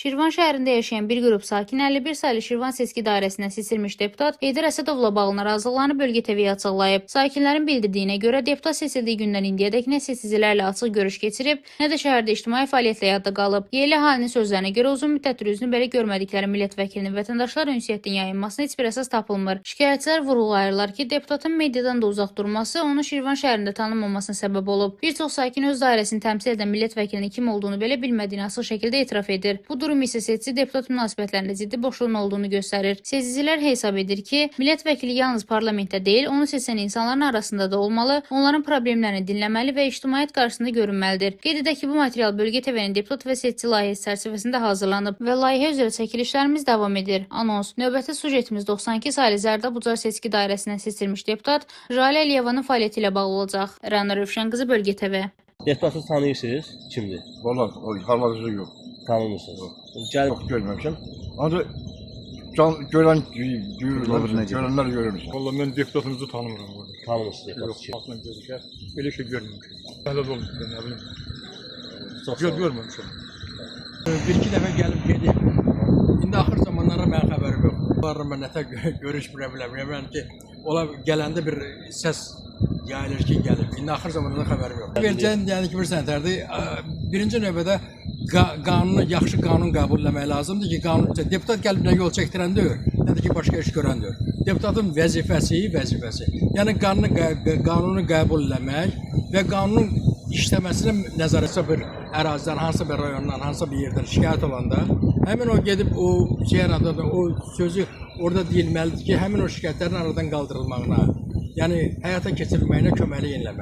Şirvan şəhərində yaşayan bir qrup sakin 51 saylı Şirvan seçki dairəsindən seçilmiş deputat Heydər Əsədovla bağlı narazılıqlarını bölgə TV-yə açıqlayıb. Sakinlərin bildirdiyinə görə deputat seçildiyi gündən indiyədək nə seçicilərlə açıq görüş keçirib, nə də şəhərdə ictimai fəaliyyətlə yadda qalıb. Yerli əhalinin sözlərinə görə uzun müddətdir üzünü belə görmədikləri millət vəkilinin vətəndaşlar ünsiyyətinin yayınmasına heç bir əsas tapılmır. Şikayətçilər vurğulayırlar ki, deputatın mediadan da uzaq durması onun Şirvan şəhərində tanınmamasına səbəb olub. Bir çox sakin öz dairəsini təmsil edən millət vəkilinin kim olduğunu belə bilmədiyini açıq şəkildə etiraf edir. Bu durum isə seçici deputat münasibətlərində ciddi boşluğun olduğunu göstərir. Seçicilər hesab edir ki, millət vəkili yalnız parlamentdə deyil, onu seçən insanların arasında da olmalı, onların problemlərini dinləməli və ictimaiyyət qarşısında görünməlidir. Qeyd edək ki, bu material Bölgə TV-nin deputat və seçici layihəsi çərçivəsində hazırlanıb və layihə üzrə çəkilişlərimiz davam edir. Anons. Növbəti sujetimiz 92 saylı Zərdab Ucar seçki dairəsindən seçilmiş deputat Jalə Əliyevanın fəaliyyəti ilə bağlı olacaq. Rəna Rövşən qızı, Bölgə TV. Deputatı tanıyırsınız? Kimdir? Valla hal-hazırda yox. Tanımırsınız. Gəl. Yox, görməmişəm. Ancaq görənlər görürmüş. Valla mən deputatınızı tanımıram. Tanımırsınız deputatı Yox, kim? baxın gözükə. Belə şey görməmişəm. Hələ olmuş, nə bilim. Çox sağ olun. Görməmişəm. Bir-iki dəfə gəlib gedib. İndi axır zamanlara mən xəbərim yox. Onlarla mən nətə görüşmürəm, bilmirəm ki, ola gələndə bir səs yayılır ki, gəlib. İndi axır zamanlarda xəbərim yox. Verəcəyim, yəni ki, bir sənətlərdir. Birinci növbədə yaxşı qanun qəbul etmək lazımdır ki, deputat gəlib nə yol çəkdirən deyil, nə də ki, başqa iş görən deyil. Deputatın vəzifəsi. Yəni qanunu qəbul etmək və qanunun işləməsinə nəzarətçi bir ərazidən, hansısa bir rayondan, hansısa bir yerdən şikayət olanda, həmin o gedib o sözü orada deyilməlidir ki, həmin o şikayətlərin aradan qaldırılmağına, yəni həyata keçirilməyinə köməklik eləmək.